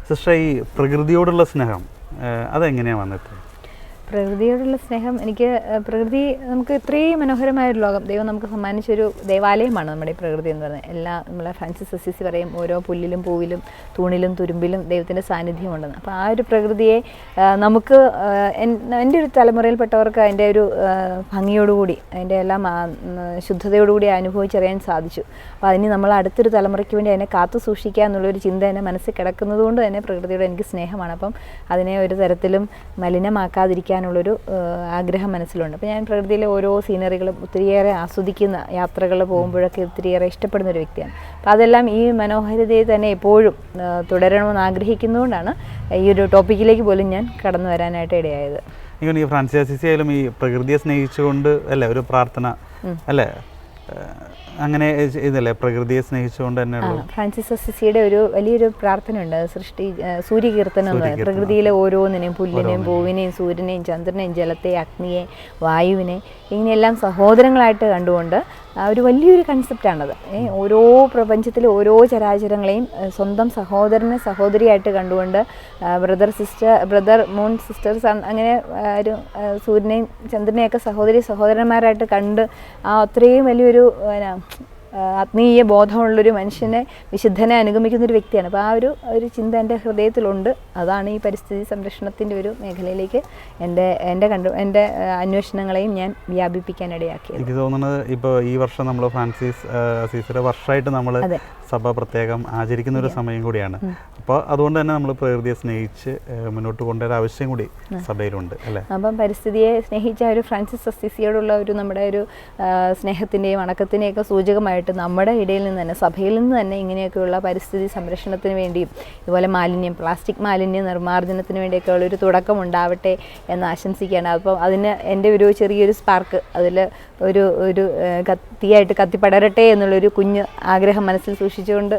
സിസ്റ്റർ, ഈ പ്രകൃതിയോടുള്ള സ്നേഹം അതെങ്ങനെയാണ് വന്നിട്ട്? പ്രകൃതിയോടുള്ള സ്നേഹം എനിക്ക് പ്രകൃതി നമുക്ക് ഇത്രയും മനോഹരമായൊരു ലോകം ദൈവം നമുക്ക് സമ്മാനിച്ചൊരു ദേവാലയമാണ് നമ്മുടെ ഈ പ്രകൃതി എന്ന് പറയുന്നത്. എല്ലാ നമ്മളെ ഫ്രാൻസിസ് അസീസി പറയും ഓരോ പുല്ലിലും പൂവിലും തൂണിലും തുരുമ്പിലും ദൈവത്തിൻ്റെ സാന്നിധ്യമുണ്ടെന്ന്. അപ്പോൾ ആ ഒരു പ്രകൃതിയെ നമുക്ക് എൻ്റെ ഒരു തലമുറയിൽപ്പെട്ടവർക്ക് അതിൻ്റെ ഒരു ഭംഗിയോടുകൂടി അതിൻ്റെ എല്ലാം ശുദ്ധതയോടുകൂടി അനുഭവിച്ചറിയാൻ സാധിച്ചു. അപ്പോൾ അതിന് നമ്മൾ അടുത്തൊരു തലമുറയ്ക്ക് വേണ്ടി അതിനെ കാത്തു സൂക്ഷിക്കുക എന്നുള്ളൊരു ചിന്ത എൻ്റെ മനസ്സിൽ കിടക്കുന്നത് കൊണ്ട് തന്നെ പ്രകൃതിയോട് എനിക്ക് സ്നേഹമാണ്. അപ്പം അതിനെ ഒരു തരത്തിലും മലിനമാക്കാതിരിക്കാനുള്ളൊരു ആഗ്രഹം മനസ്സിലുണ്ട്. അപ്പോൾ ഞാൻ പ്രകൃതിയിലെ ഓരോ സീനറികളും ഒത്തിരിയേറെ ആസ്വദിക്കുന്ന യാത്രകൾ പോകുമ്പോഴൊക്കെ ഒത്തിരിയേറെ ഇഷ്ടപ്പെടുന്ന ഒരു വ്യക്തിയാണ്. അപ്പോൾ അതെല്ലാം ഈ മനോഹാരിതയെ തന്നെ എപ്പോഴും തുടരണമെന്ന് ആഗ്രഹിക്കുന്നതുകൊണ്ടാണ് ഈ ഒരു ടോപ്പിക്കിലേക്ക് പോലും ഞാൻ കടന്നു വരാനായിട്ട് ഇടയായത്. ഈ ഫ്രാൻസിസ് അസീസി ആയാലും ഈ പ്രകൃതിയെ സ്നേഹിച്ചുകൊണ്ട് അല്ലേ ഒരു പ്രാർത്ഥന അല്ലേ, അങ്ങനെ ഇതല്ലേ പ്രകൃതിയെ സ്നേഹിച്ചുകൊണ്ട് തന്നെയുള്ള ഫ്രാൻസിസ് അസീസിയുടെ ഒരു വലിയൊരു പ്രാർത്ഥനയുണ്ട്, സൂര്യകീർത്തനം എന്ന് പറയുന്നത്. പ്രകൃതിയിലെ ഓരോന്നിനെയും പുല്ലിനെയും പൂവിനെയും സൂര്യനെയും ചന്ദ്രനെയും ജലത്തെ അഗ്നിയെ വായുവിനെ ഇങ്ങനെയെല്ലാം സഹോദരങ്ങളായിട്ട് കണ്ടുകൊണ്ട് ഒരു വലിയൊരു കൺസെപ്റ്റാണത്. ഓരോ പ്രപഞ്ചത്തിലെ ഓരോ ചരാചരങ്ങളെയും സ്വന്തം സഹോദരനെ സഹോദരിയായിട്ട് കണ്ടുകൊണ്ട് ബ്രദർ മൂൺ സിസ്റ്റർ സൺ അങ്ങനെ ഒരു സൂര്യനെയും ചന്ദ്രനെയൊക്കെ സഹോദരന്മാരായിട്ട് കണ്ട് അത്രയും വലിയൊരു ആത്മീയ ബോധമുള്ളൊരു മനുഷ്യനെ, വിശുദ്ധനെ അനുഗമിക്കുന്ന ഒരു വ്യക്തിയാണ്. അപ്പോൾ ആ ഒരു ചിന്ത എൻ്റെ ഹൃദയത്തിലുണ്ട്. അതാണ് ഈ പരിസ്ഥിതി സംരക്ഷണത്തിൻ്റെ ഒരു മേഖലയിലേക്ക് എൻ്റെ അന്വേഷണങ്ങളെയും ഞാൻ വ്യാപിപ്പിക്കാനിടയാക്കിയത്. എനിക്ക് തോന്നുന്നത് ഇപ്പോൾ ഈ വർഷം നമ്മൾ ഫ്രാൻസിസ് അസീസിയുടെ വർഷമായിട്ട് നമ്മൾ സഭ പ്രത്യേകം ആചരിക്കുന്ന ഒരു സമയം കൂടിയാണ്. അപ്പോൾ അതുകൊണ്ട് തന്നെ നമ്മൾ പ്രകൃതിയെ സ്നേഹിച്ച് മുന്നോട്ട് കൊണ്ടുവരാൻ ആവശ്യം കൂടി സഭയിലുണ്ട് അല്ലേ? അപ്പം പരിസ്ഥിതിയെ സ്നേഹിച്ച ഒരു ഫ്രാൻസിസ് അസീസിയോടുള്ള ഒരു നമ്മുടെ ഒരു സ്നേഹത്തിൻ്റെയും വണക്കത്തിൻ്റെയൊക്കെ സൂചകമായിട്ട് നമ്മുടെ ഇടയിൽ നിന്ന് തന്നെ, സഭയിൽ നിന്ന് തന്നെ ഇങ്ങനെയൊക്കെയുള്ള പരിസ്ഥിതി സംരക്ഷണത്തിന് വേണ്ടിയും ഇതുപോലെ പ്ലാസ്റ്റിക് മാലിന്യ നിർമ്മാർജ്ജനത്തിന് വേണ്ടിയൊക്കെ ഉള്ളൊരു തുടക്കം ഉണ്ടാവട്ടെ എന്ന് ആശംസിക്കുകയാണ്. അപ്പോൾ അതിന് എൻ്റെ ഒരു ചെറിയൊരു സ്പാർക്ക്, അതിൽ ഒരു തീയായിട്ട് കത്തിപ്പടരട്ടെ എന്നുള്ളൊരു കുഞ്ഞ് ആഗ്രഹം മനസ്സിൽ സൂക്ഷിച്ചുകൊണ്ട്.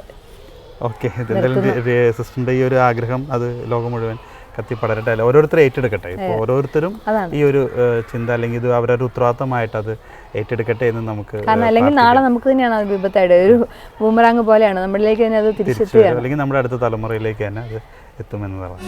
ഓക്കെ, സിസ്റ്ററിൻ്റെ ഈ ഒരു ആഗ്രഹം അത് ലോകം മുഴുവൻ കത്തിപ്പടരട്ടെ, അല്ല ഓരോരുത്തരും ഏറ്റെടുക്കട്ടെ. ഇപ്പോൾ ഓരോരുത്തരും ഈ ഒരു ചിന്ത അല്ലെങ്കിൽ ഇത് അവരൊരു ഉത്തരവാദിത്തമായിട്ട് അത് ഏറ്റെടുക്കട്ടെ എന്ന് നമുക്ക്, കാരണം അല്ലെങ്കിൽ നാളെ നമുക്ക് തന്നെയാണ് അത് വിപത്തായിട്ട് ഒരു ബൂമറാങ് പോലെയാണ് നമ്മളിലേക്ക് തന്നെ അത് തിരിച്ചെത്തുകയാണ്, അല്ലെങ്കിൽ നമ്മുടെ അടുത്ത തലമുറയിലേക്ക് തന്നെ അത് എത്തുമെന്നതാണ്.